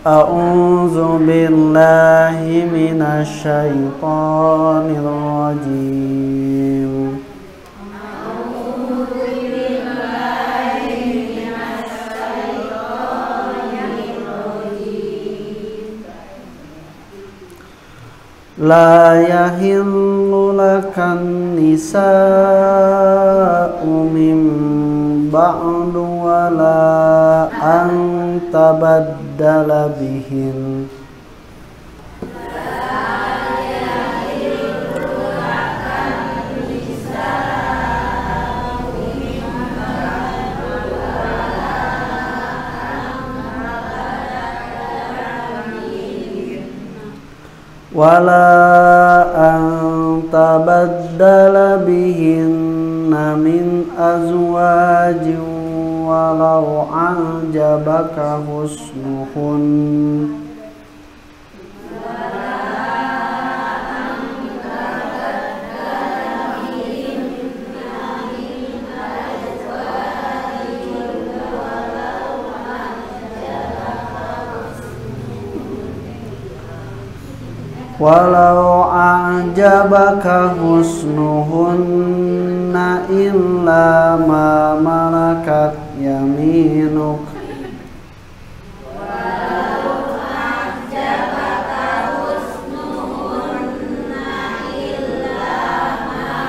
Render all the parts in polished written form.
A'udzu billahi minasy syaithanir rajim. La yahillu lakan nisa'u min ba'du wa la an tabaddala bihin. Wala antabaddala bihinna min azwajin walau a'jabaka husnuhun. Walau a'jabaka husnuhunna illa ma malakat yaminuk. Walau a'jabaka husnuhunna illa ma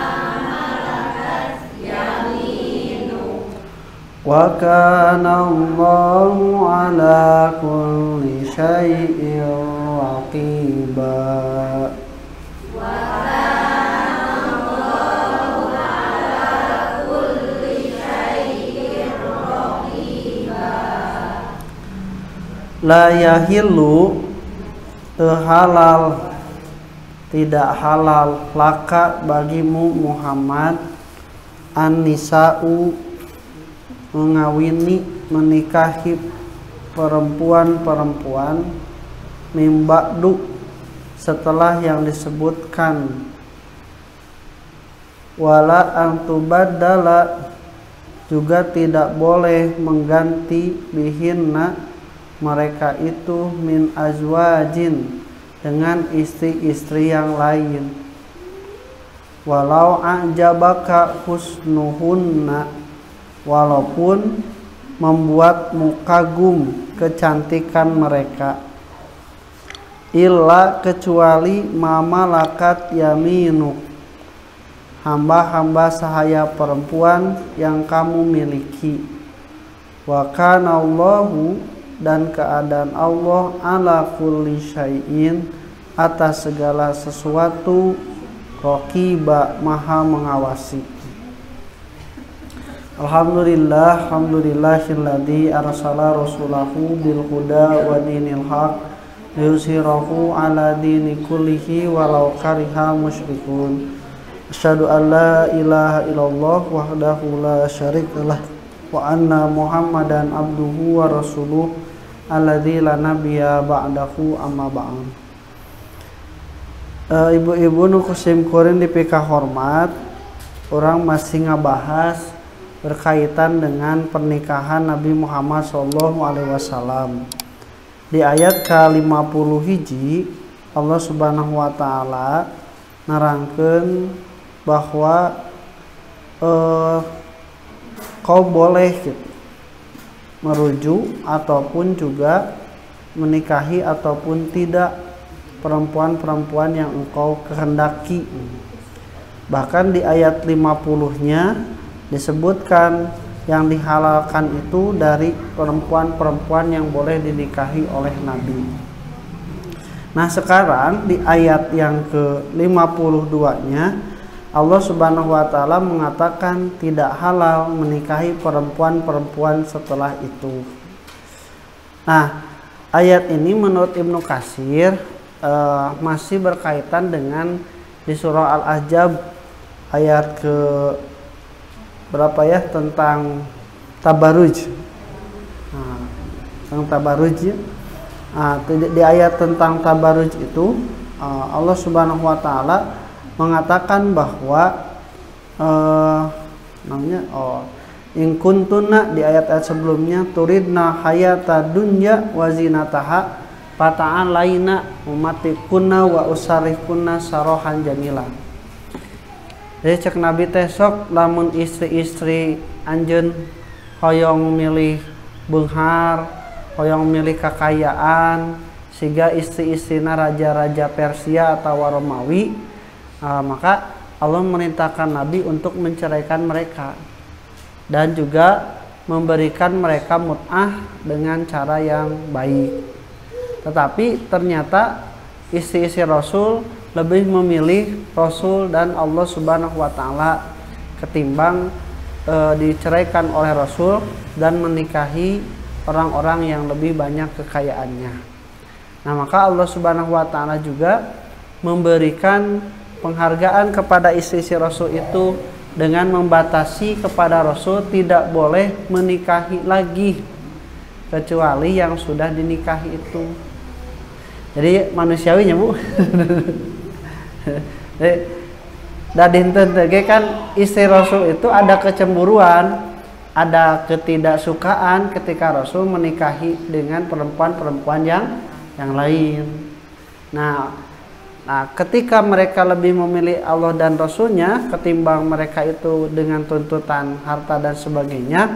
malakat yaminuk. Wa kana Allahu ala kulli syai'in raqiba. La yahillu halal, tidak halal laka bagimu Muhammad an-nisa'u mengawini, menikahi perempuan-perempuan mimba'du setelah yang disebutkan, wala antubaddala juga tidak boleh mengganti bihinna mereka itu min azwajin dengan istri-istri yang lain. Walau a'jabaka husnuhunna, walaupun membuatmu kagum kecantikan mereka, illa kecuali mama lakat yaminuk, hamba-hamba sahaya perempuan yang kamu miliki. Wa kana Allahu, dan keadaan Allah ala kulli syai'in atas segala sesuatu, raqiba maha mengawasi. Alhamdulillah, alhamdulillahilladzi arsala rasulahu bil huda wa dinil haq liyuzhirahu ala dini kullihi walau karihal musyrikun. Asyhadu an la ilaha illallah wahdahu la syarikalah wa anna Muhammadan abduhu wa rasuluh alladzi la nabiyya ba'dahu amma ba'd. Ibu-ibu nu kusim kuring di pika hormat, orang masih ngabahas berkaitan dengan pernikahan Nabi Muhammad SAW. Di ayat ke-50 hiji, Allah Subhanahu wa taala nerangkeun bahwa kau boleh merujuk ataupun juga menikahi ataupun tidak perempuan-perempuan yang engkau kehendaki. Bahkan di ayat 50-nya disebutkan yang dihalalkan itu dari perempuan-perempuan yang boleh dinikahi oleh Nabi. Nah, sekarang di ayat yang ke-52-nya Allah Subhanahu wa taala mengatakan tidak halal menikahi perempuan-perempuan setelah itu. Nah, ayat ini menurut Ibnu Katsir masih berkaitan dengan di surah Al-Ahzab ayat ke berapa ya, tentang tabaruj. Nah, tentang tabaruj ya. Nah, di ayat tentang tabaruj itu Allah Subhanahu wa taala mengatakan bahwa in kuntunna di ayat-ayat sebelumnya turidna hayata dunya wa zinataha, pataan laina umatikunna wa usarikunna sarohan jamila. Jadi cek Nabi teh sok lamun istri-istri anjeun hoyong milih beunghar, hoyong milih kakayaan, sehingga istri-istrina raja-raja Persia atau Romawi, maka Allah memerintahkan Nabi untuk menceraikan mereka dan juga memberikan mereka mut'ah dengan cara yang baik. Tetapi ternyata istri-istri Rasul lebih memilih Rasul dan Allah Subhanahu wa taala ketimbang diceraikan oleh Rasul dan menikahi orang-orang yang lebih banyak kekayaannya. Nah, maka Allah Subhanahu wa taala juga memberikan penghargaan kepada istri-istri Rasul itu dengan membatasi kepada Rasul tidak boleh menikahi lagi kecuali yang sudah dinikahi itu. Jadi manusiawinya, Bu. Dadinten teh kan istri Rasul itu ada kecemburuan, ada ketidaksukaan ketika Rasul menikahi dengan perempuan-perempuan yang lain. Nah, ketika mereka lebih memilih Allah dan Rasulnya ketimbang mereka itu dengan tuntutan harta dan sebagainya,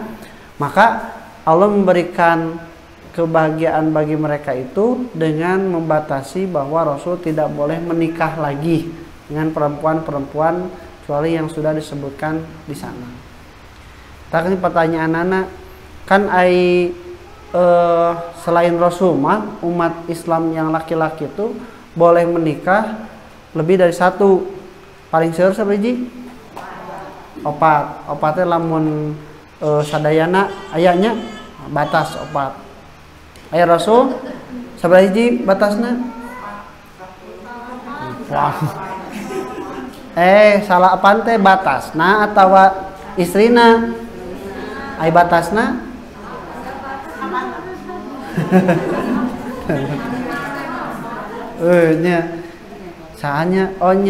maka Allah memberikan kebahagiaan bagi mereka itu dengan membatasi bahwa Rasul tidak boleh menikah lagi dengan perempuan-perempuan kecuali yang sudah disebutkan di sana. Tapi pertanyaan anak kan selain Rasul mah umat Islam yang laki-laki itu boleh menikah lebih dari satu, paling seueur sabaraha? Opatnya lamun sadayana ayahnya batas opat. Ayah Rasul sabaraha hiji batasna? Salah apaan teh batasna atawa istrina? Ai batasna?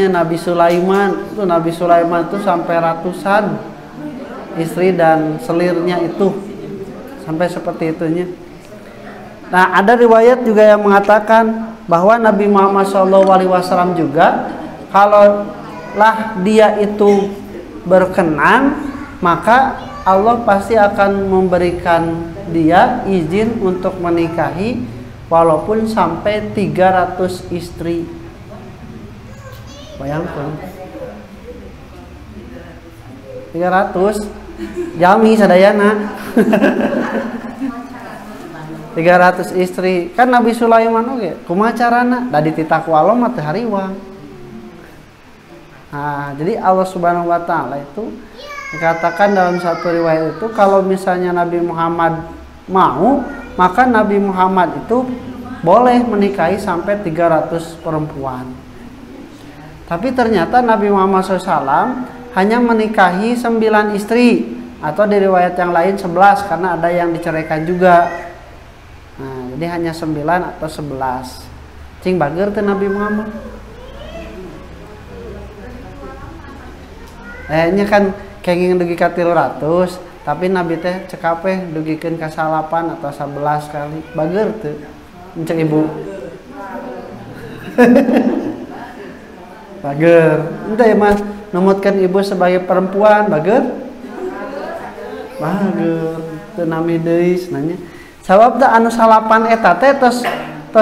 Nabi Sulaiman itu sampai ratusan istri dan selirnya itu sampai seperti itunya. Nah, ada riwayat juga yang mengatakan bahwa Nabi Muhammad SAW juga kalau lah dia itu berkenan, maka Allah pasti akan memberikan dia izin untuk menikahi walaupun sampai 300 istri. Bayangkan 300 jami sadayana 300 istri kan Nabi Sulaiman oge kumaha carana da dititaku Allah mah teu hariwang. Nah, jadi Allah Subhanahu wa taala itu dikatakan dalam satu riwayat itu kalau misalnya Nabi Muhammad mau, maka Nabi Muhammad itu boleh menikahi sampai 300 perempuan. Tapi ternyata Nabi Muhammad SAW hanya menikahi 9 istri, atau di riwayat yang lain 11 karena ada yang diceraikan juga. Nah, jadi hanya 9 atau 11. Cing bager teh Nabi Muhammad. Nya kan kenging dugi ka 300, tapi Nabi teh cekapeh dugikeun ka 8 atau 11 kali. Bager teu? Encek Ibu. Bager. Henteu mah numutkeun Ibu sebagai perempuan, bager? Bager. Teu nami deui nanya. Sabab da anu 8 eta teh tos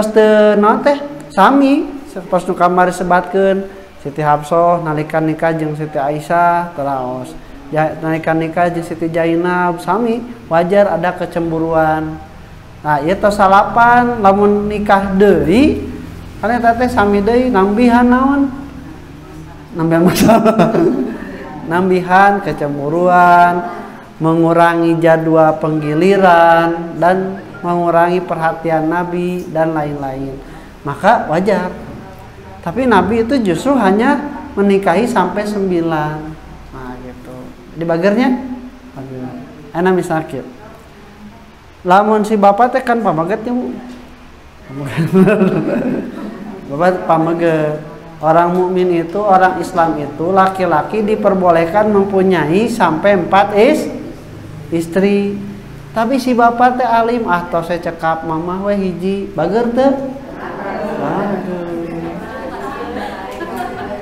teu naon teh sami pas nu kamari sebatkeun Siti Hafsah nalika nikah jeung Siti Aisyah terus nalika nikah jeung Siti Zainab sami wajar ada kecemburuan. Nah, ieu tos 8 lamun nikah deui kan eta teh sami deui nambihan naon? Nambihan masalah. Nambihan kecemburuan, mengurangi jadwal penggiliran dan mengurangi perhatian Nabi dan lain-lain. Maka wajar. Tapi Nabi itu justru hanya menikahi sampai 9. Nah, gitu. Di bagernya? Bager. Ana misakit. Lamun si bapak teh kan pamagetnya, Bu. Bapak pamaget. Orang mukmin itu, orang Islam itu, laki-laki diperbolehkan mempunyai sampai 4 istri. Tapi si bapak teh alim, tos saya cekap mamah we hiji, bager teu? Bager.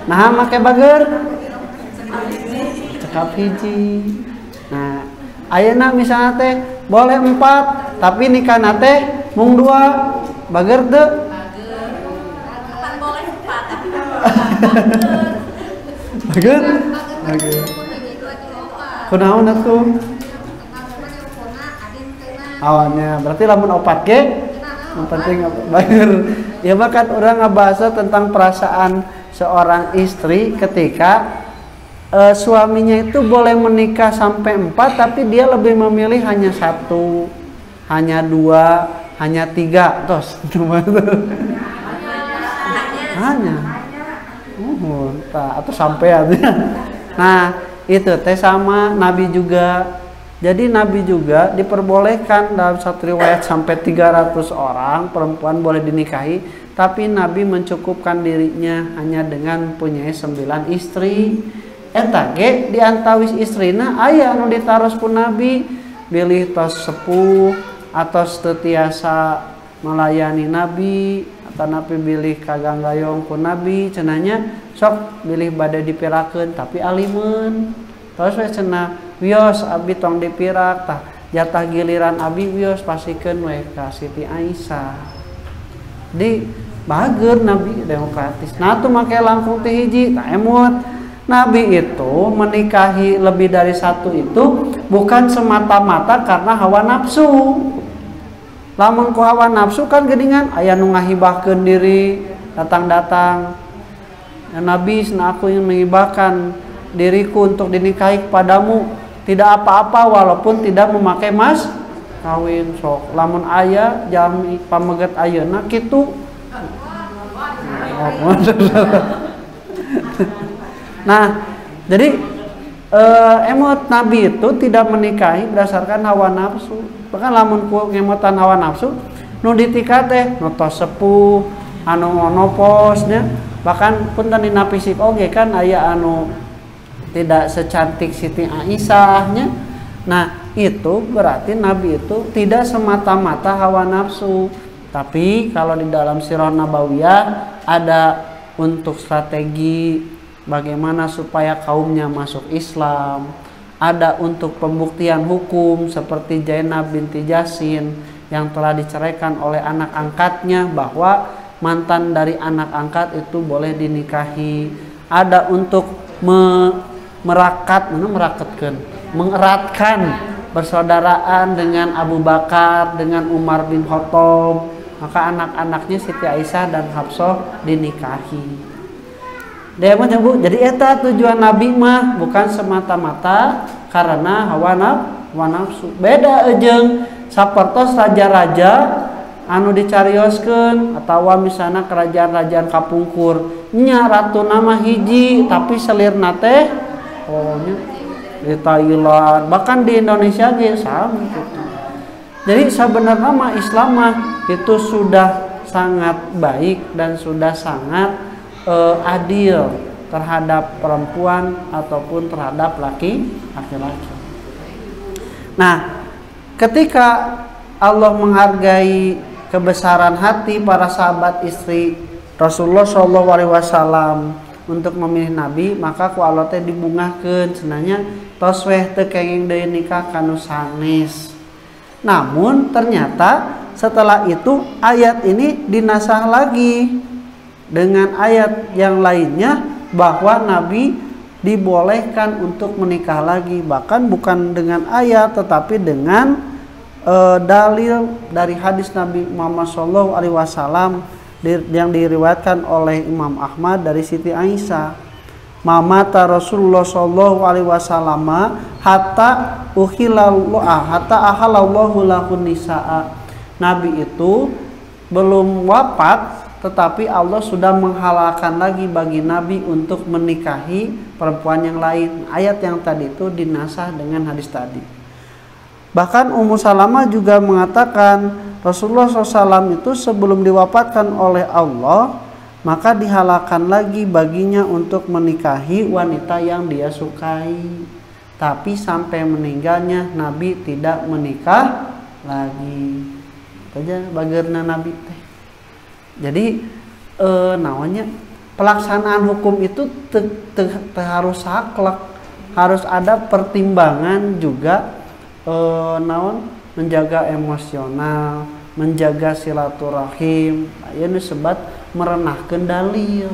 Nah, make bager? Cekap hiji. Nah, ayeuna misalnya teh boleh 4, tapi nikahna teh mung 2, bager teu? Kan boleh 4 tapi bager? Bager. Kunaon atuh? Awalnya berarti lamun opat ge yang penting bager. Ya bahkan orang ngebahas tentang perasaan seorang istri ketika suaminya itu boleh menikah sampai 4 tapi dia lebih memilih hanya 1, hanya 2, hanya 3 tos hanya atau sampai aja. Nah itu teh sama Nabi juga. Jadi Nabi juga diperbolehkan dalam satu riwayat sampai 300 orang perempuan boleh dinikahi, tapi Nabi mencukupkan dirinya hanya dengan punya 9 istri. Eta ge diantawis istrina aya anu ditaros ku Nabi, bilih tos sepuh atau tetiasa melayani Nabi, atau Nabi bilih kaganggayong ku Nabi cenanya sok bilih bade dipirakeun tapi alimun. Terus we cenah wios abi tong dipirak tah jatah giliran abi wios pasikeun we ka Siti Aisyah. Di bager Nabi demokratis. Nah tuh make langkung ti hiji tah emot. Nabi itu menikahi lebih dari 1 itu bukan semata-mata karena hawa nafsu. Lamun ku hawa nafsu kan geuningan aya nu ngahibahkeun diri datang-datang. Ya, Nabi cenah aku yang menghibahkan diriku untuk dinikahi kepadamu, tidak apa-apa walaupun tidak memakai mas kawin. Sok lamun aya jami pameget ayeuna kitu. Nah jadi emot Nabi itu tidak menikahi berdasarkan hawa nafsu. Bahkan lamun ku ngemotan hawa nafsu nu ditika teh nu tos sepuh anu monoposnya, bahkan pun tadi na fisik oge kan aya anu tidak secantik Siti Aisyahnya. Nah itu berarti Nabi itu tidak semata-mata hawa nafsu, tapi kalau di dalam sirah nabawiyah ada untuk strategi bagaimana supaya kaumnya masuk Islam, ada untuk pembuktian hukum seperti Zainab binti Jasin yang telah diceraikan oleh anak angkatnya bahwa mantan dari anak angkat itu boleh dinikahi, ada untuk mengeratkan persaudaraan dengan Abu Bakar, dengan Umar bin Khattab, maka anak-anaknya Siti Aisyah dan Hafsah dinikahi. Jadi eta tujuan Nabi mah bukan semata-mata karena hawa nafsu. Beda jeung sapertos raja-raja anu dicarioskeun atawa misalnya kerajaan-kerajaan kapungkur nya ratu nama hiji tapi selirna teh di Thailand, bahkan di Indonesia ge sama gitu. Jadi sebenarnya mah Islam mah itu sudah sangat baik dan sudah sangat adil terhadap perempuan ataupun terhadap laki-laki. Nah, ketika Allah menghargai kebesaran hati para sahabat istri Rasulullah SAW untuk memilih Nabi, maka ku Allah teh dibungahkeun cenanya tos weh teu kenging deui nikah kanu sanes. Namun ternyata setelah itu ayat ini dinasah lagi dengan ayat yang lainnya bahwa Nabi dibolehkan untuk menikah lagi, bahkan bukan dengan ayat tetapi dengan dalil dari hadis Nabi Muhammad SAW yang diriwayatkan oleh Imam Ahmad dari Siti Aisyah. Mamata Rasulullah SAW hatta ahalallahu lahun nisaa. Nabi itu belum wafat tetapi Allah sudah menghalalkan lagi bagi Nabi untuk menikahi perempuan yang lain. Ayat yang tadi itu dinasah dengan hadis tadi. Bahkan Ummu Salamah juga mengatakan Rasulullah SAW itu sebelum diwafatkan oleh Allah, maka dihalalkan lagi baginya untuk menikahi wanita yang dia sukai. tapi sampai meninggalnya Nabi tidak menikah lagi. Aja bagerna Nabi teh. Jadi namanya pelaksanaan hukum itu harus saklek, harus ada pertimbangan juga, menjaga emosional, menjaga silaturahim. Ini disebut merenahkan dalil.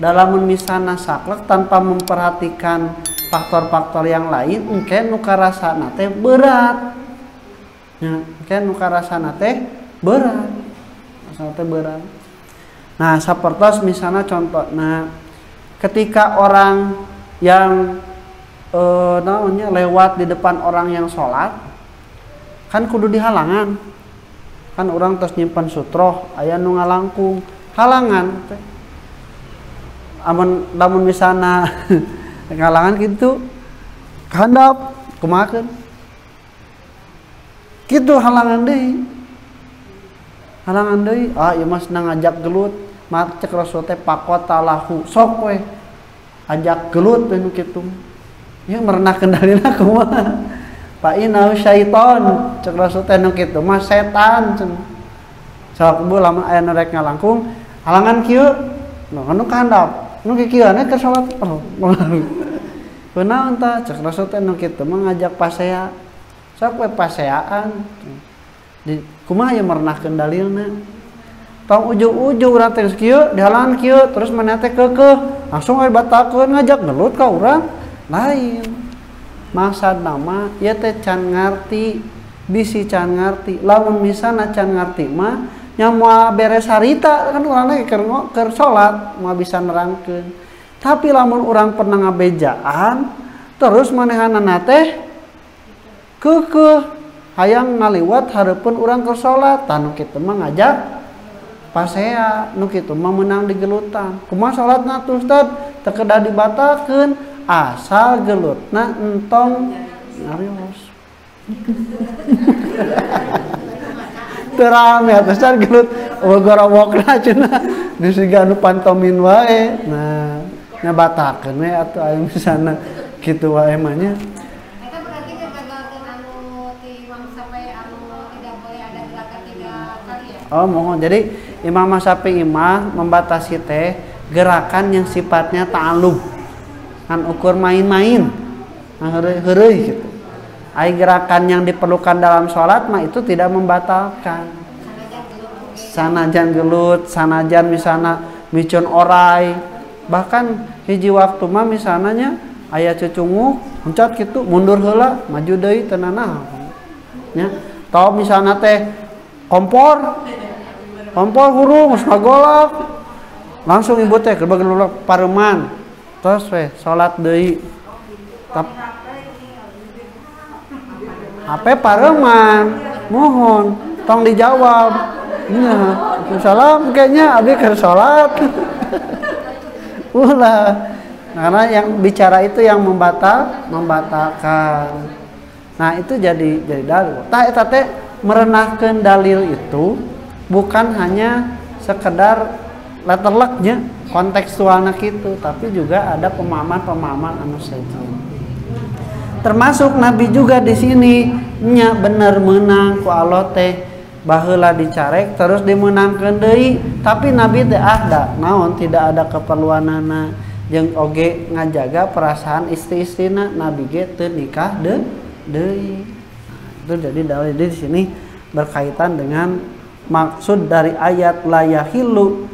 Dalam misalna saklek tanpa memperhatikan faktor-faktor yang lain, mungkin nu karasana teh berat. Ya, mungkin nu karasana teh berat. Berat. Nah, sapertos misalnya contoh, ketika orang yang lewat di depan orang yang sholat, kan kudu dihalangan. Kan orang terus nyimpan sutroh, aya nu ngalangkung, halangan. Lamun misalnya ngalangan gitu, handap kumakeun. Gitu halangan deui. Halangan deui, ieu mah senang ngajak gelut, mah cek Rasul teh pakotalahu, sok we ajak gelut we nu kitu. Ya merenah kendalina kumaha. Fa inna syaiton, cek Rasul teh nu kitu mah setan cenah. Sok bu lamun aya nu rek ngalangkung, halangan kieu, nu kahandap, nu kieu ane keur salat. Kunaon tah cek Rasul teh nu kitu mah ngajak pasea. Sok we paseaan. Kumaha ya merenahkeun dalilna. Tong ujug-ujug urang teh kieu dihalangan kieu terus maneh teh keukeuh langsung we batalkeun ngajak gelut ka urang lain. Maksudna mah ieu teh can ngarti, bisi can ngarti. Lamun misalna can ngarti mah nya moal beres harita kan urang teh keur salat moal bisa nerangkeun. Tapi lamun urang pernah ngabejaan terus manehanana teh keukeuh hayang ngaliwat hareupeun urang keur salat, tanu kitu mah ngajak pasea, nu kitu mah meunang digelutan. Kumaha salatna tuh Ustaz? Teu kedah dibatalkeun asal gelutna entong ngarios. Teu rame atuh Ustaz gelut gorowokna cenah disiga anu pantomin wae. Nah, nya batalkeun we atuh aya misalna kitu wae mah nya. Oh mohon. Jadi Imam Syafi'i mah membatasi teh gerakan yang sifatnya ta'alum. Kan ukur main-main. Heureuy gitu. Ai gerakan yang diperlukan dalam sholat mah itu tidak membatalkan. Sanajan gelut, sanajan misalna micun orai. Bahkan hiji waktu mah misalnya aya cucunguk, huncat gitu, mundur heula, maju deui teu naon. Nya, tau misalna teh kompor hurung geus ngagolak langsung ibu teh keur bagolak pareuman terus we salat deui HP pareuman mohon tong dijawab nya Waalaikumsalam kayaknya abdi keur salat ulah karena yang bicara itu yang membatalkan. Nah itu jadi dalil tah eta teh merenahkan dalil itu bukan hanya sekedar letterleknya kontekstualnya gitu, tapi juga ada pemahaman anu sejen. Termasuk Nabi juga di sini nya bener menang ku Allah teh baheula dicarek terus dimenangkeun deui, tapi Nabi teh ada naon tidak ada keperluanana jeung oge ngajaga perasaan istri-istrina. Nabi ge teu nikah deui. Itu jadi dalil di sini berkaitan dengan maksud dari ayat la yahillu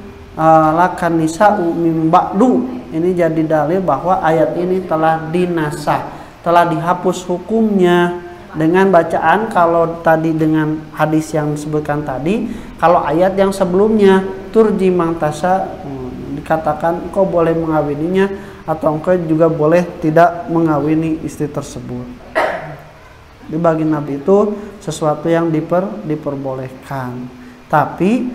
lakan nisa'u mim ba'du. Ini jadi dalil bahwa ayat ini telah dinasah, telah dihapus hukumnya dengan bacaan kalau tadi dengan hadis yang disebutkan tadi. Kalau ayat yang sebelumnya turji mangtasa dikatakan engkau boleh mengawininya atau engkau juga boleh tidak mengawini istri tersebut. Di bagi Nabi itu sesuatu yang diperbolehkan. Tapi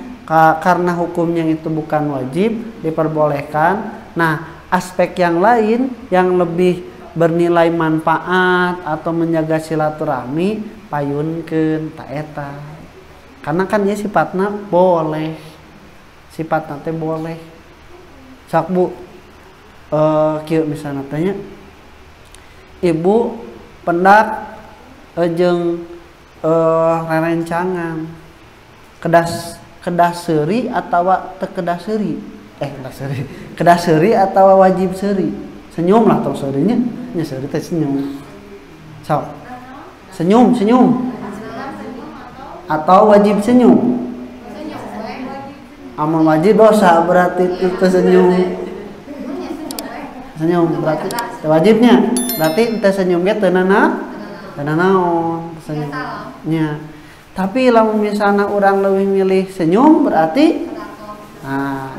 karena hukumnya itu bukan wajib, diperbolehkan. Nah, aspek yang lain yang lebih bernilai manfaat atau menjaga silaturahmi payunkeun ta eta. Karena kan ya sifatna boleh. Sifatna teh boleh. Sak Bu kieu misalna tanya ibu pendak jeung rerencangan kedah seuri atawa teu kedah seuri kedah seuri atawa wajib seuri senyum lah tong seurinya nya seuri teh senyum so senyum atau wajib senyum amal wajib dosa berarti itu senyum berarti wajibnya berarti ente senyum ge teu naon senyumnya. Tapi lamun misalnya orang lebih milih senyum berarti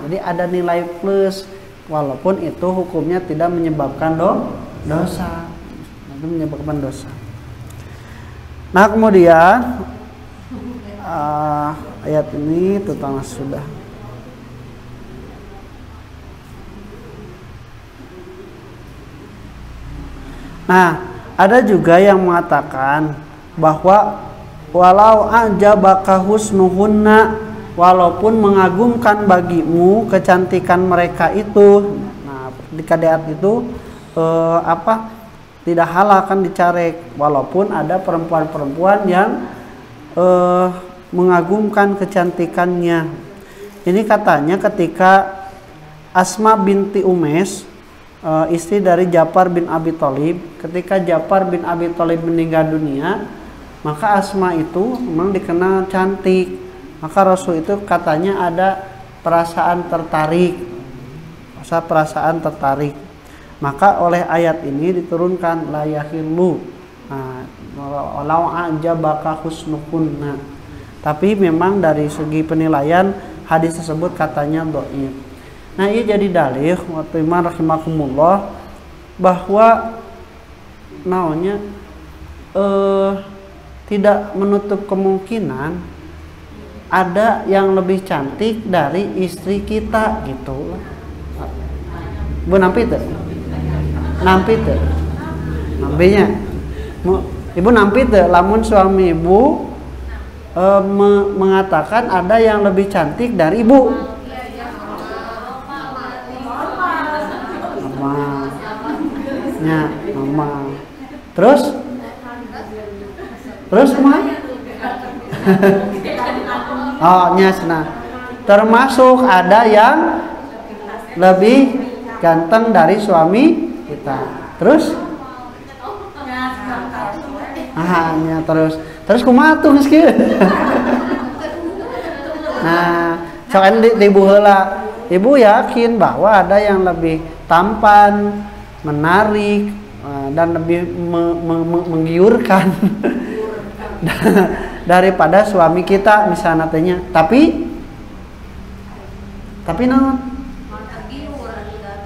jadi ada nilai plus walaupun itu hukumnya tidak menyebabkan dosa. Itu menyebabkan dosa. Nah, kemudian ayat ini tentang sudah. Nah, ada juga yang mengatakan bahwa walau a'jabaka husnuhunna, walaupun mengagumkan bagimu kecantikan mereka itu. Nah, di kadeat itu tidak halal kan dicarek, walaupun ada perempuan-perempuan yang mengagumkan kecantikannya. Ini katanya ketika Asma binti Umais, istri dari Ja'far bin Abi Thalib, ketika Ja'far bin Abi Thalib meninggal dunia, maka Asma itu memang dikenal cantik. Maka Rasul itu katanya ada perasaan tertarik. Maka oleh ayat ini diturunkan la yahillu. Walau a'jabaka husnukunna. Tapi memang dari segi penilaian hadis tersebut katanya dhaif. Nah, ini jadi dalil waktu iman rahimakumullah bahwa naonnya tidak menutup kemungkinan ada yang lebih cantik dari istri kita gitu. Bu nampi teu? Nampinya. Ibu nampi teu lamun suami ibu mengatakan ada yang lebih cantik dari ibu? Mama. Terus kemana? Termasuk ada yang lebih ganteng dari suami kita. Terus? Terus kumaha tuh geus kieu? Nah, cokan di ibu heula. Ibu yakin bahwa ada yang lebih tampan, menarik, dan lebih menggiurkan daripada suami kita misalnya tanya. Tapi naon?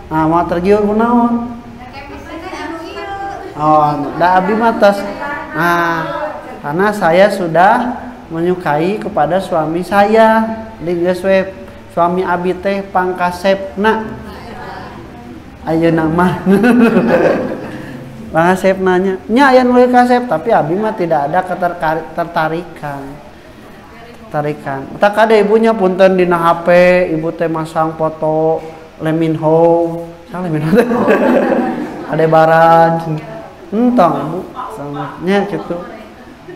Mau tergiur naon? Da abdi mah tos. Karena saya sudah menyukai kepada suami saya. Geus we suami abi teh pangkasepna. Ayeuna mah Kasep nanya, nya aya nu kasep, tapi abi mah tidak ada ketertarikan. Tak ada ibunya punten dina HP, ibu teh masang foto Leminho, ada baran, entong ibu, nya gitu,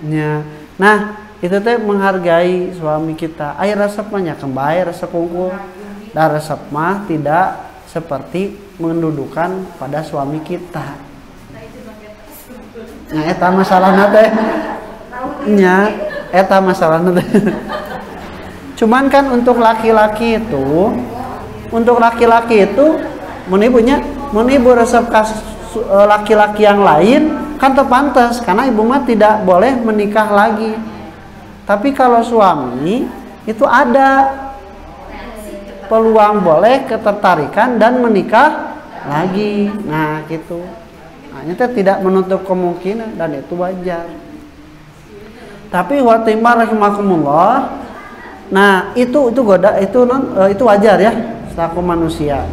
nya. Nah, itu teh menghargai suami kita. Air resep mah nya kembali resep unggul, dan resep mah tidak seperti mendudukan pada suami kita. Nah, eta masalahna teh. Nya, eta masalahna teh. Cuman kan untuk laki-laki itu mun ibu resep laki-laki yang lain kan terpantas karena ibu mah tidak boleh menikah lagi. Tapi kalau suami itu ada peluang boleh ketertarikan dan menikah lagi. Nah, gitu. Nah, itu tidak menutup kemungkinan dan itu wajar. Tapi wa timar rahimakumullah. Nah, itu wajar ya, selaku manusia.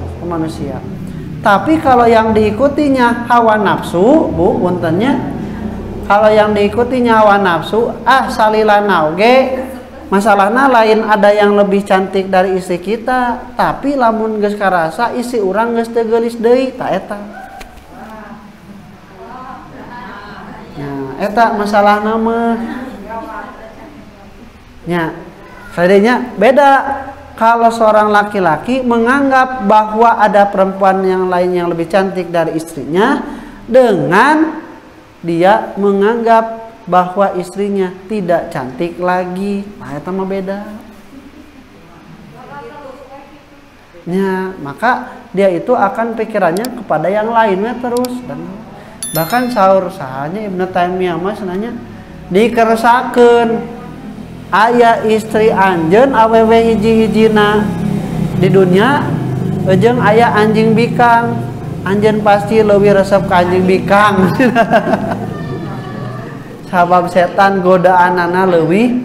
Tapi kalau yang diikutinya hawa nafsu, Bu, puntennya kalau yang diikutinya hawa nafsu, salilana oge, masalahnya lain ada yang lebih cantik dari istri kita, tapi lamun geus karasa isi urang geus teu geulis deui, ta eta. eta masalah nama nya sadenya beda. Kalau seorang laki-laki menganggap bahwa ada perempuan yang lain yang lebih cantik dari istrinya, dengan dia menganggap bahwa istrinya tidak cantik lagi, nah itu mah beda. Ya, maka dia itu akan pikirannya kepada yang lainnya terus. Dan bahkan sahur sahanya Ibnu Taimiyah mah senanya dikeresakeun aya istri anjeun awewe hiji-hijina di dunia jeung aya anjing bikang, anjeun pasti leuwih resep ka anjing bikang. Sabab setan godaanana leuwih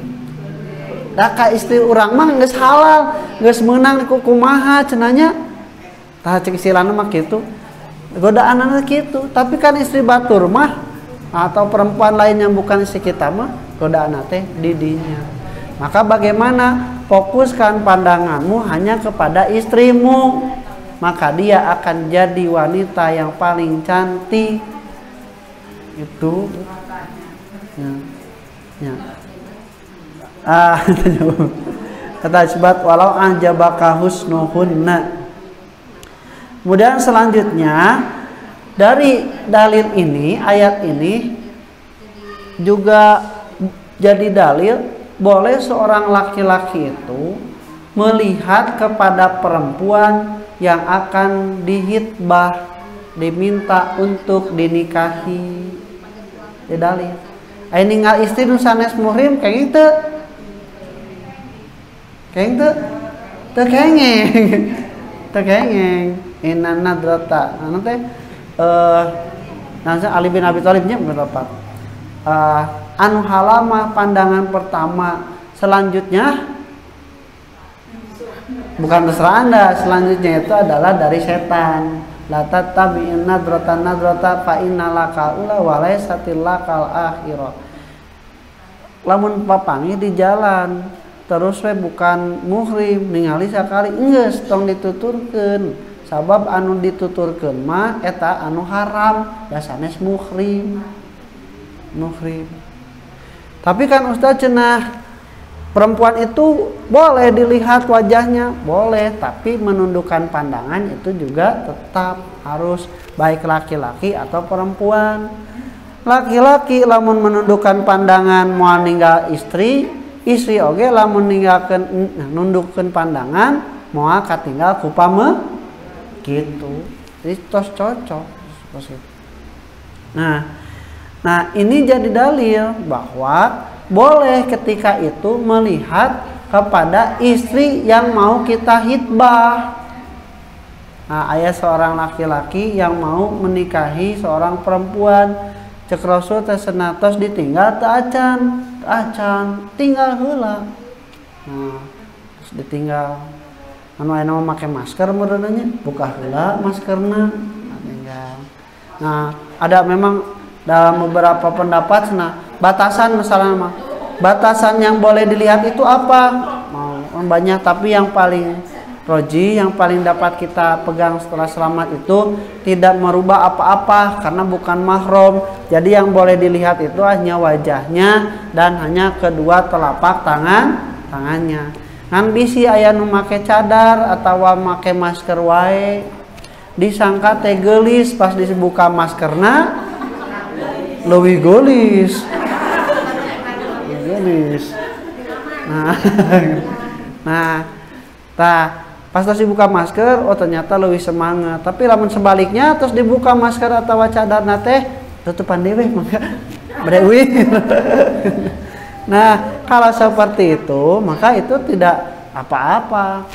da ka istri urang mah geus halal, geus meunang ku kumaha cenanya. Tah cek istilahna mah kitu. Godaanana kitu, tapi kan istri batur mah atau perempuan lain yang bukan istri kita mah godaan teh di dinya. Maka bagaimana fokuskan pandanganmu hanya kepada istrimu, maka dia akan jadi wanita yang paling cantik. Itu ya. Kata isbat walau anjabaka husnuhunna. Kemudian selanjutnya dari dalil ini, ayat ini juga jadi dalil boleh seorang laki-laki itu melihat kepada perempuan yang akan dihitbah, diminta untuk dinikahi. Di dalil ai ninggal istri nu sanes muhrim kenging teu kengeng inna nadrata anu teh Ali bin Abi Thalib nya berapa anu halama pandangan pertama, selanjutnya bukan terserah Anda, selanjutnya itu adalah dari setan. La tattabi'in nadrata fa innalaka ula wa laysatil lakal akhirah. Lamun papangi di jalan terus we bukan muhrim ningali sakali geus tong dituturkeun. Sabab anu dituturkeun mah eta anu haram, da sanes muhrim. Tapi kan Ustaz cenah perempuan itu boleh dilihat wajahnya, boleh, tapi menundukkan pandangan itu juga tetap harus baik laki-laki atau perempuan. Laki-laki lamun menundukkan pandangan moal ninggal istri oge lamun ninggalkeun nundukkeun pandangan moal katinggal ku pame gitu. Jadi tos cocok. Nah, ini jadi dalil bahwa boleh ketika itu melihat kepada istri yang mau kita hitbah. Nah, aya seorang laki-laki yang mau menikahi seorang perempuan. Cek Rasul teh senatos ditinggal teu acan, tinggal heula. Nah, terus ditinggal. Anu aya make masker meureunnya, buka heula maskerna, tinggal. Nah, ada memang dalam beberapa pendapat batasan misalnya batasan yang boleh dilihat itu apa banyak, tapi yang paling roji yang paling dapat kita pegang setelah selamat itu tidak merubah apa-apa karena bukan mahram. Jadi yang boleh dilihat itu hanya wajahnya dan hanya kedua telapak tangannya. Ngan bisi aya nu make cadar atawa make masker wae disangka teh geulis pas dibuka maskerna leuwih geulis. Nah, pas terus dibuka masker, oh ternyata leuwih semangat. Tapi lamun sebaliknya terus dibuka masker atau cadarna teh tutupan dewe maka breuwih. Nah, kalau seperti itu, maka itu tidak apa-apa.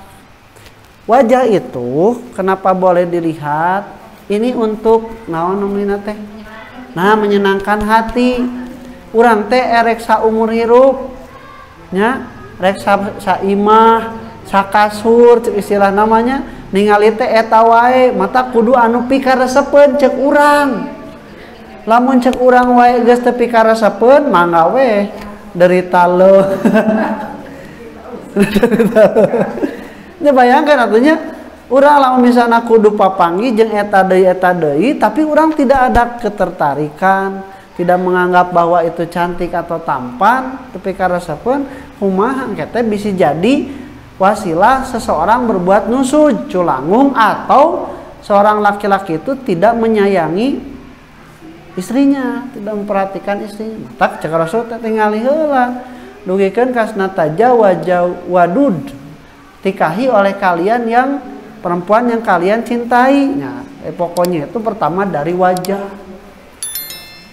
Wajah itu kenapa boleh dilihat? Ini untuk naon namina teh? Nah, menyenangkan hati. Urang teh erek saumur hirup nya, rek saimah, sakasur cek istilah namanya, ningali teh eta wae, mata kudu anu pikaresepeun cek urang. Lamun cek urang wae geus teu pikaresepeun, mangga we derita leuh. Nya bayangkan atunya urang lamun misalna kudu papangi jeung eta deui, tapi urang tidak ada ketertarikan, tidak menganggap bahwa itu cantik atau tampan, tapi karesapeun kumaha engke teh bisa jadi wasilah seseorang berbuat nusud, culangung, atau seorang laki-laki itu tidak menyayangi istrinya, tidak memperhatikan istrinya. Tak cek Rasul tingali heula dugikeun kasna wadud, tikahi oleh kalian yang perempuan yang kalian cintai. Nah, pokoknya itu pertama dari wajah.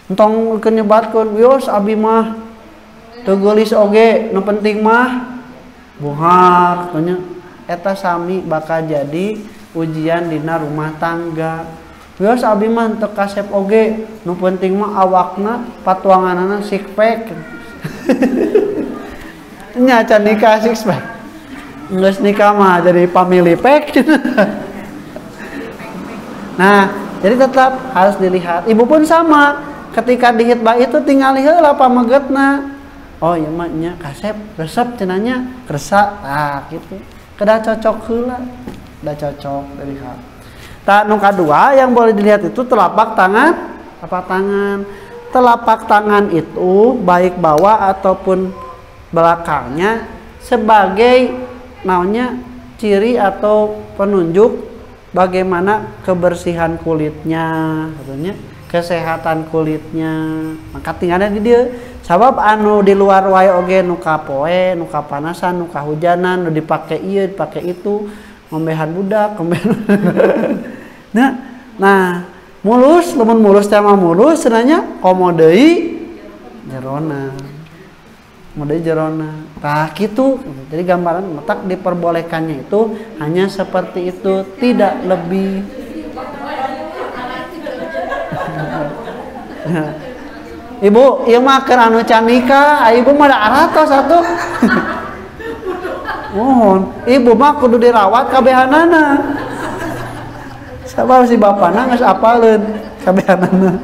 Entong kenyebatkeun wios abi mah teu geulis oge, nu penting mah buhar nya eta sami bakal jadi ujian dina rumah tangga. Wios abi mah teu kasep oge, nu penting mah awakna patuanganana six pack. Nya can nikah six pack. Geus nikah mah jadi family pack. Nah, jadi tetap harus dilihat. Ibu pun sama. Ketika di hitbah itu tinggal heula pamegetna. Oh iya mah nya kasep resep cenanya kersa. Nah gitu. Kedah cocok heula. Udah cocok dilihat. Tah nu kadua yang boleh dilihat itu telapak tangan. Telapak tangan. Telapak tangan itu baik bawah ataupun belakangnya sebagai naonnya ciri atau penunjuk bagaimana kebersihan kulitnya katanya. Kesehatan kulitnya, maka tinggalnya di dia. Sabab anu di luar wae oge nu kapoe, nu kapanasan, nu kahujanan, nu dipake ieu, dipake itu, ngombehan budak, ngombehan. Nah, mulus, lamun mulus teh mah mulus cenanya komo deui jerona. Model jerona. Tah kitu. Jadi gambaran matak diperbolehkannya itu hanya seperti itu, tidak lebih. Ibu, ieu mah keur anu can nikah, ibu mah da aratos atuh. Mohon, ibu mah kudu dirawat kabehanana. Sabab si bapana geus apaleun kabehanana.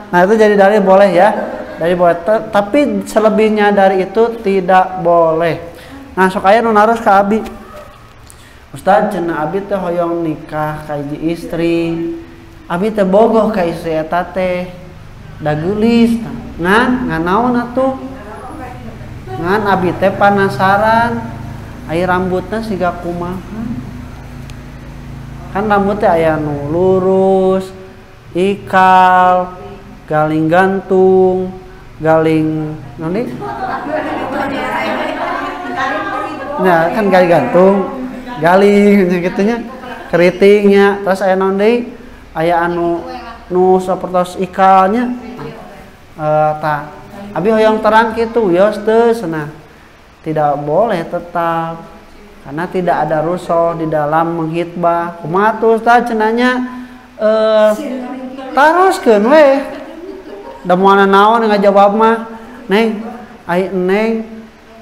Nah, itu jadi dalil boleh ya. Dari boleh, tapi selebihnya dari itu tidak boleh. Nah, sok aya nu naros ka abi. Ustaz cenah abi teh hoyong nikah ka hiji istri. Abi teh bogoh ka istri eta teh. Da geulis ngan naon atuh? Ngan abi teh panasaran ai rambutna siga kumaha. Kan rambut teh aya nu lurus, ikal, galing gantung, galing naon nah kan galing gantung, galing gitunya, keritingnya, terus aya naon deui? Aya anu nu sapertos ikalnya. Tah abi hoyong terang kitu wios teu cenah. Tidak boleh tetap karena tidak ada rusuh di dalam menghitbah. Kumaha tuh Ustaz cenanya? Taroskeun we. Da moal naon ngajawab mah, "Neng, ai neng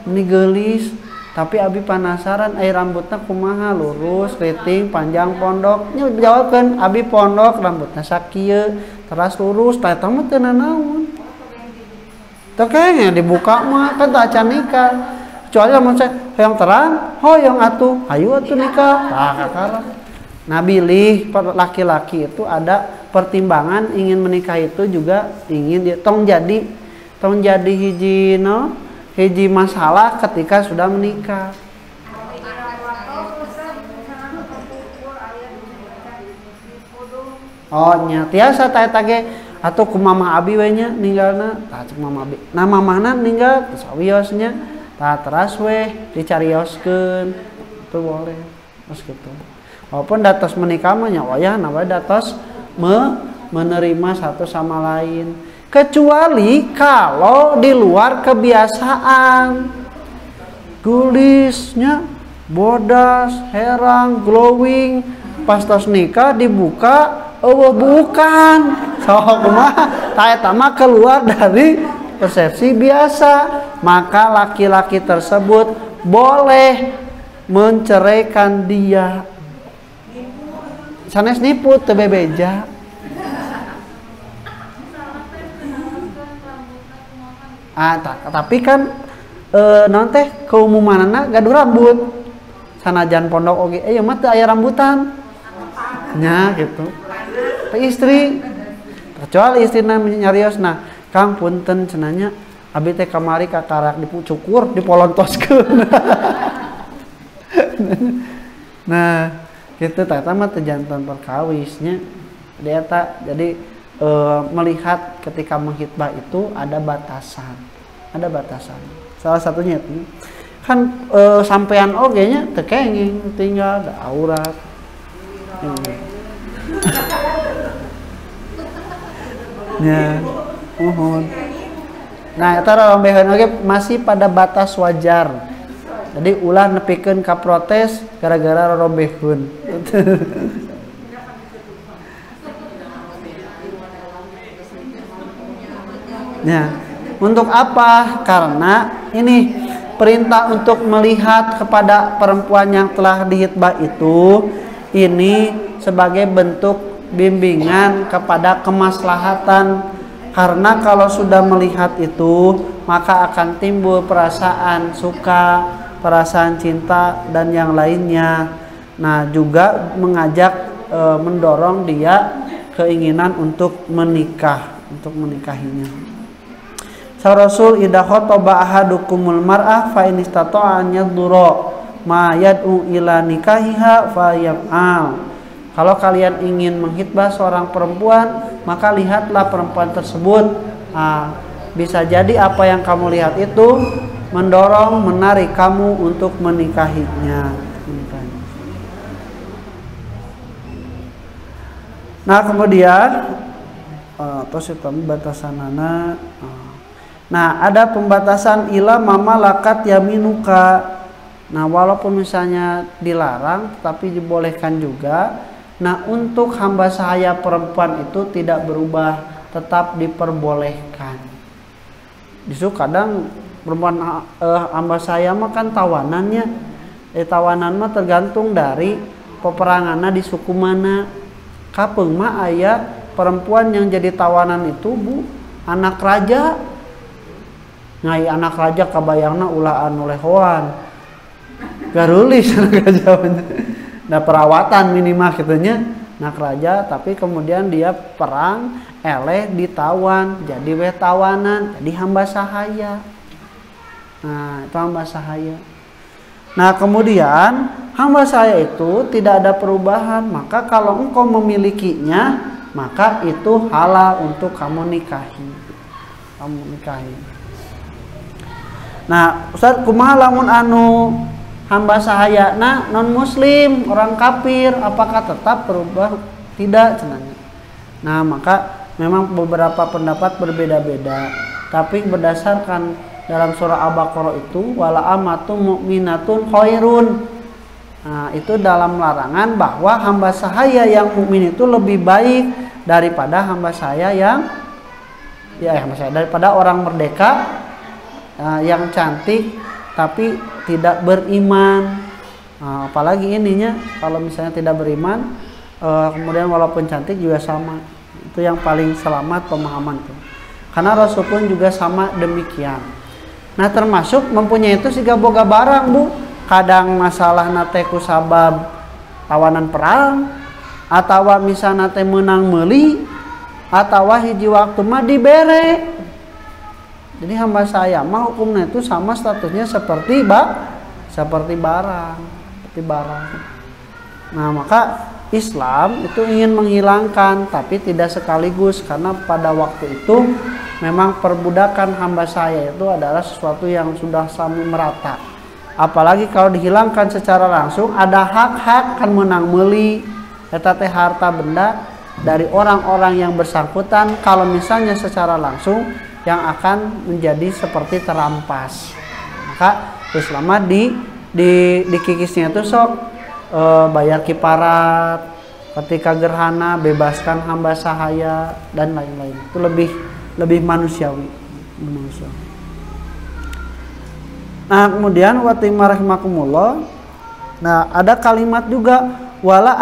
ini geulis, tapi abi panasaran ai rambutna kumaha, lurus, keriting, panjang, pondok." Nya jawabkeun, "Abi pondok, rambutna sakieu, teras lurus." Tah eta mah teu naon. Teu kengnya dibuka mah kan teu acan nikah. Kecuali lamun saya hoyong terang, hoyong atuh, ayo atuh nikah. Tah kakara. Nah, bilih laki-laki itu ada pertimbangan ingin menikah itu juga ingin dia tong jadi hiji masalah ketika sudah menikah. Oh nya tiasa tah eta ge atuh ku mamah abi we nya ninggalna. Tah cek mamah abi. Nah mamahna ninggal terus wiosnya tah teras we dicarioskeun. Itu boleh. Terus gitu. Walaupun datos menikah mah nya wayah nawa datos menerima satu sama lain, kecuali kalau di luar kebiasaan gulisnya bodas, herang, glowing, pas tos nikah dibuka, bukan, sok kumaha, tah eta mah keluar dari persepsi biasa, maka laki-laki tersebut boleh menceraikan dia. Sanes nipu teu bebeja. Tapi kan naon teh keumumanna gaduh rambut. Sanajan pondok oge, mah teu aya rambutan. Nya gitu. Teh istri kecuali istrina nyariosna Kang punten cenanya abi teh kamari kakarak dipucukur dipolontoskeun. Nah gitu tata mah teh jantan perkawisnya dia tak jadi melihat ketika menghitbah itu ada batasan salah satunya itu kan sampean oge nya teu kenging tinggal ada aurat ya mohon. Nah eta rombehkeun oge masih pada batas wajar. Jadi ulah nepikeun ka protes gara-gara rombehkeun. Ya, untuk apa? Karena ini perintah untuk melihat kepada perempuan yang telah dihitbah itu ini sebagai bentuk bimbingan kepada kemaslahatan. Karena kalau sudah melihat itu maka akan timbul perasaan suka, perasaan cinta dan yang lainnya. Nah juga mengajak mendorong dia keinginan untuk menikah, untuk menikahinya. Rasul idza khataba ahadukumul mar'ah fa in istata'a an yadhura ma yad'u ila nikahiha fa yaf'al. Kalau kalian ingin menghitbah seorang perempuan, maka lihatlah perempuan tersebut. Bisa jadi apa yang kamu lihat itu mendorong, menarik kamu untuk menikahinya. Nah kemudian terus itu batasanana. Nah ada pembatasan ila mama lakat yaminuka. Nah walaupun misalnya dilarang, tapi dibolehkan juga. Nah untuk hamba sahaya perempuan itu tidak berubah, tetap diperbolehkan. Justru kadang perempuan hamba sahaya mah kan tawanannya, tawanan mah tergantung dari peperanganna di suku mana. Kapeung mah aya perempuan yang jadi tawanan itu bu anak raja. Ngai anak raja kabayangna ulah anu lehoan. Garulis anak raja. Nah perawatan minimal gitunya anak raja, tapi kemudian dia perang eleh ditawan jadi we tawanan jadi hamba sahaya. Nah itu hamba sahaya. Nah kemudian hamba sahaya itu tidak ada perubahan, maka kalau engkau memilikinya maka itu halal untuk kamu nikahi. Nah Ustaz kumaha lamun anu hamba sahayana non muslim, orang kafir, apakah tetap berubah? Tidak cenanya. Nah maka memang beberapa pendapat berbeda-beda, tapi berdasarkan dalam surah Al-Baqarah itu wala amatun mu'minatun khairun. Nah itu dalam larangan bahwa hamba sahaya yang mukmin itu lebih baik daripada hamba sahaya yang daripada orang merdeka yang cantik tapi tidak beriman. Nah, apalagi ininya kalau misalnya tidak beriman kemudian walaupun cantik juga sama. Itu yang paling selamat pemahaman tuh. Karena Rasul pun juga sama demikian. Nah termasuk mempunyai itu siga boga barang bu. Kadang masalah nate ku sabab tawanan perang, atau misalnya nate menang meuli, atau hiji waktu mah dibere. Jadi hamba saya mah hukumnya itu sama statusnya seperti barang. Nah maka Islam itu ingin menghilangkan, tapi tidak sekaligus, karena pada waktu itu memang perbudakan hamba saya itu adalah sesuatu yang sudah sami merata. Apalagi kalau dihilangkan secara langsung, ada hak-hak kan menang meuli eta teh harta benda dari orang-orang yang bersangkutan. Kalau misalnya secara langsung yang akan menjadi seperti terampas, maka Islam dikikisnya itu sok bayar kiparat, ketika gerhana bebaskan hamba sahaya dan lain-lain. Itu lebih manusiawi. Nah kemudian watimah rahimakumullah. Nah ada kalimat juga wala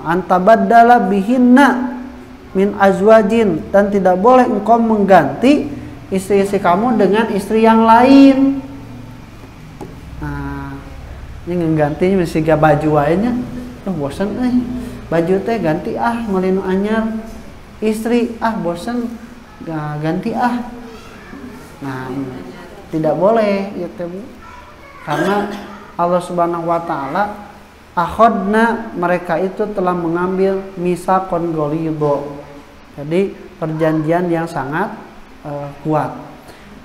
antabaddala bihinna min azwajin, dan tidak boleh engkau mengganti istri-istri kamu dengan istri yang lain. Nah ini menggantinya mesti gak baju lainnya. Bosan baju teh ganti melinu anyar, istri bosan ganti nah tidak boleh ya teh Bu, karena Allah Subhanahu wa taala akhadna, mereka itu telah mengambil misaqon ghalidho, jadi perjanjian yang sangat kuat.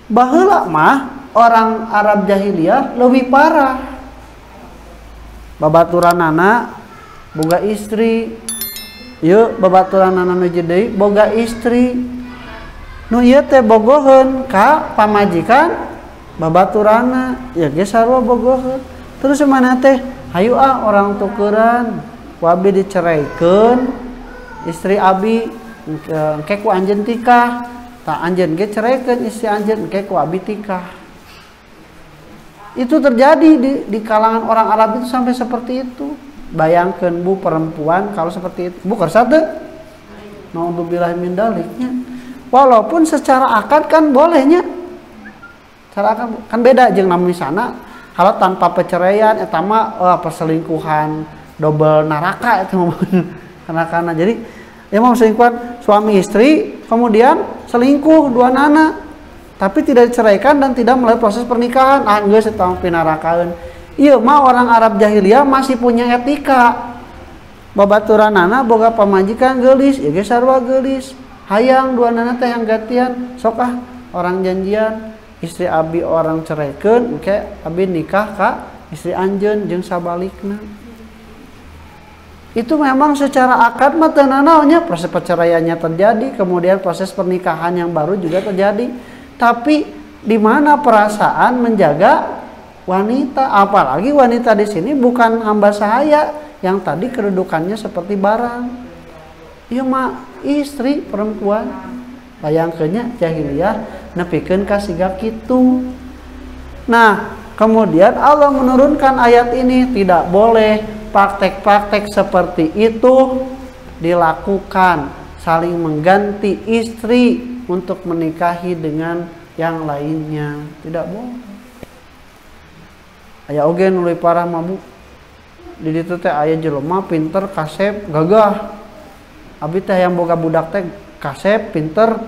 Baheula mah orang Arab jahiliyah lebih parah, babaturanana boga istri, yuk babaturanana nu jadi boga istri, nu ieu teh bogoheun ka pamajikan babaturana ya ge sarua bogoheun. Terus mana teh hayu orang tukeran ku abi diceraikeun, istri abi engke ku anjeun tikah, tak anjeun ge cereikeun istri anjeun engke ku abi tikah. Itu terjadi di kalangan orang Arab itu sampai seperti itu. Bayangkan Bu, perempuan kalau seperti itu Bu kersa teu? Naudzubillah min daliknya. Walaupun secara akad kan bolehnya, secara akad kan beda jeung namun sana kalau tanpa perceraian eta mah perselingkuhan double neraka itu karena jadi ya mau selingkuhan suami istri kemudian selingkuh dua nana tapi tidak diceraikan dan tidak melalui proses pernikahan, geus eta pinarakaeun. Ieu mah orang Arab jahiliyah masih punya etika. Babaturanana boga pamajikan geulis, ieu ge sarua geulis. Hayang dua nana teh yang gantian, sok orang janjian. Istri abi orang cereikeun, engke abi nikah ka istri anjeun jeung sabalikna. Itu memang secara akad mah teu nanaonnya, proses perceraiannya terjadi, kemudian proses pernikahan yang baru juga terjadi. Tapi di mana perasaan menjaga wanita, apalagi wanita di sini bukan hamba sahaya yang tadi kedudukannya seperti barang. Ieu mah istri perempuan. Bayangkeunnya jahiliyah nepikeun ka siga kitu. Nah, kemudian Allah menurunkan ayat ini, tidak boleh praktek-praktek seperti itu dilakukan, saling mengganti istri untuk menikahi dengan yang lainnya, tidak boleh. Aya oge nu leuwih parah mah Bu, di ditu teh aya jelema pinter, kasep, gagah. Abi teh yang boga budak teh kasep, pinter,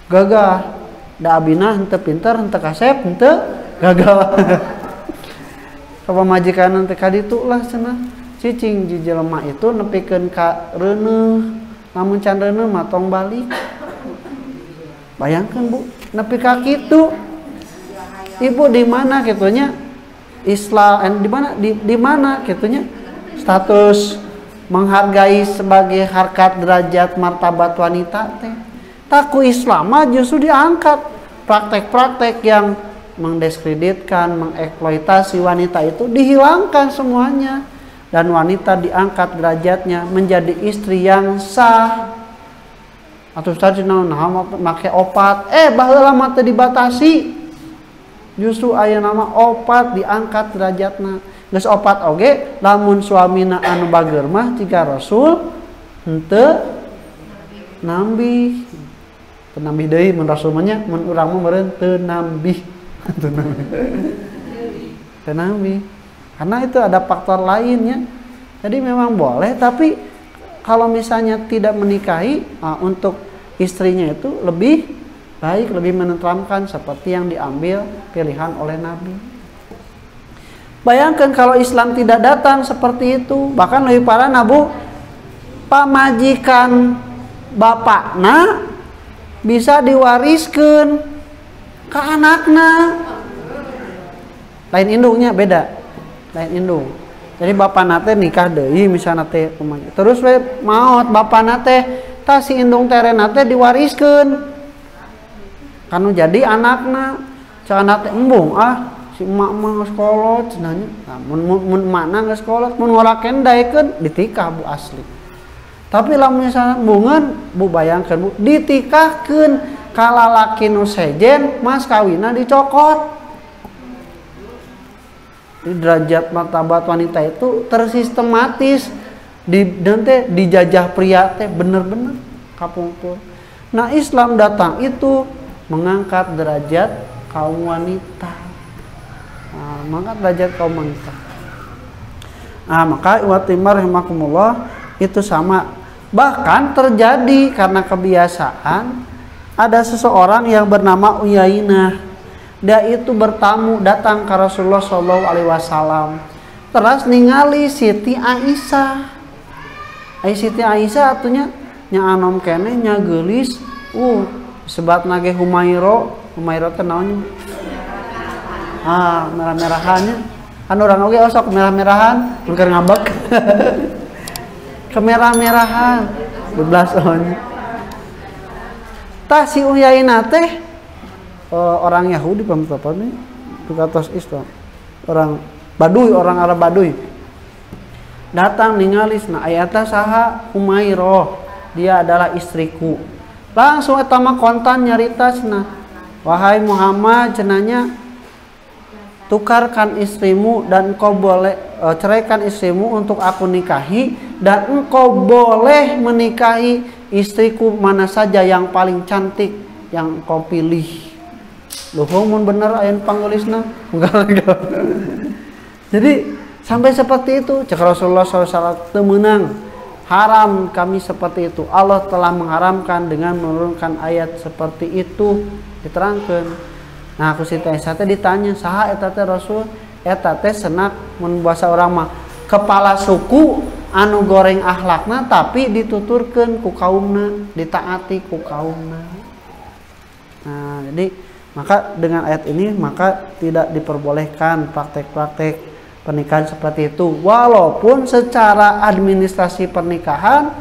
gagah. Da abina henteu pinter, henteu kasep, henteu gagah. Ka pamajikan teh ka ditu lah cenah. Cicing ji jelema itu nepikeun ka reuneuh, lamun can reuneuh mah tong balik. Bayangkeun Bu, nepi ka kitu. Ibu di mana kitunya? Islam di mana kitunya? Status menghargai sebagai harkat derajat martabat wanita teh. Taku Islam justru diangkat praktek-praktek yang mendiskreditkan, mengeksploitasi wanita itu dihilangkan semuanya dan wanita diangkat derajatnya menjadi istri yang sah. Atau tadi make opat, baheula mah teu dibatasi. Justru aya nama opat diangkat derajatna. Geus opat oge lamun suamina anu bager mah jika Rasul henteu nambih. Teu nambih deui mun Rasul mah nya, mun urang mah meureun teu nambih. Teu nambih. Karena itu ada faktor lainnya. Jadi memang boleh, tapi kalau misalnya tidak menikahi, untuk istrinya itu lebih baik, lebih menenteramkan seperti yang diambil pilihan oleh Nabi. Bayangkan kalau Islam tidak datang seperti itu, bahkan lebih parah nabu, pamajikan bapakna bisa diwariskan ke anakna. Lain indungnya beda, lain indung. Jadi bapakna teh nikah deui misalna teh terus we maot bapakna teh tah si indung terena teh diwariskeun. Kanu jadi anakna, cak anak teh embung si emak mah geus kolot cenanya. Nah, mun emakna geus kolot, mun ngolakeun daekeun ditikah Bu asli. Tapi lamun misalna embungan, Bu bayangkeun Bu, ditikahkeun ka lalaki nu sejen, mas kawinna dicokot. Di derajat martabat wanita itu tersistematis nanti dijajah pria teh bener-bener kapungkur. Nah Islam datang itu mengangkat derajat kaum wanita, mengangkat derajat kaum wanita. Maka ikhwati rahimakumullah, itu sama. Bahkan terjadi karena kebiasaan, ada seseorang yang bernama Uyainah. Dia itu bertamu datang ke Rasulullah SAW. Terus ningali Siti Aisyah. Siti Aisyah atunya nya anom kene nya geulis. Sebat nage Humairo. Humairo teh naonnya? Merah-merahannya. Kan orang oge osok merah-merahan, keur ngambek. Kemerah-merahan 12 tahun. Tah si Uyainah teh orang Yahudi pemutapan nih tugatos Islam. Orang Baduy, orang Arab Baduy. Datang ningalisna ayata saha Humairah. Dia adalah istriku. Langsung eta mah kontan nyaritasna. Wahai Muhammad cenanya tukarkan istrimu dan engkau boleh ceraikan istrimu untuk aku nikahi, dan engkau boleh menikahi istriku mana saja yang paling cantik yang engkau pilih. Luhung mun bener ayeuna panggelisna. Jadi sampai seperti itu cek Rasulullah SAW temenang. Haram kami seperti itu. Allah telah mengharamkan dengan menurunkan ayat seperti itu, diterangkan. Nah, aku Siti Aisyah teh ditanya, saha eta teh Rasul? Eta teh senak mun basa urang mah kepala suku anu goreng akhlakna tapi dituturkeun ku kaumna, ditaati ku kaumna. Nah, jadi maka dengan ayat ini maka tidak diperbolehkan praktek-praktek pernikahan seperti itu. Walaupun secara administrasi pernikahan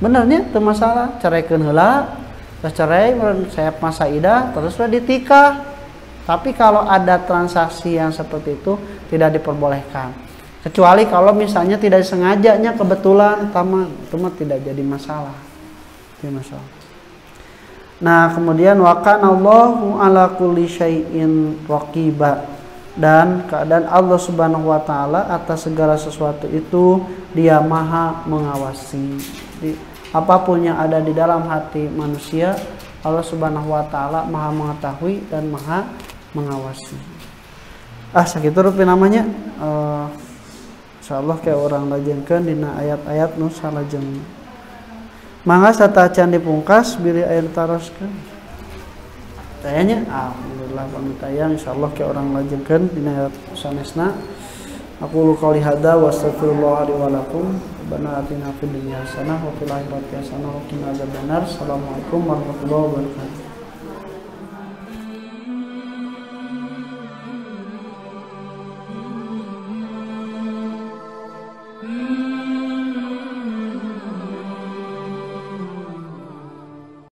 benernya teu masalah, ceraikeun heula, terus cerai saya masa idah terus sudah ditikah. Tapi kalau ada transaksi yang seperti itu tidak diperbolehkan. Kecuali kalau misalnya tidak sengajanya kebetulan itu mah tidak jadi masalah. Tidak masalah. Nah, kemudian wa kana Allahu ala kulli syai'in raqiba, dan keadaan Allah Subhanahu wa taala atas segala sesuatu itu Dia Maha mengawasi. Jadi, apapun yang ada di dalam hati manusia, Allah Subhanahu wa taala Maha mengetahui dan Maha mengawasi. Sakitu rupi namanya. Insyaallah kayak orang lajengkeun dina ayat-ayat nu salajengna. Mangga satacan dipungkas biri aya taroskeun. Tayanya alhamdulillah pamitayang insyaallah kayak orang lajengkeun dina ayat sanesna. Aku qouli hada wa astaghfirullah li wa lakum. Rabbana atina fid dunya hasanah wa fil akhirati hasanah wa qina adzabannar. Assalamualaikum warahmatullahi wabarakatuh. Mm-hmm.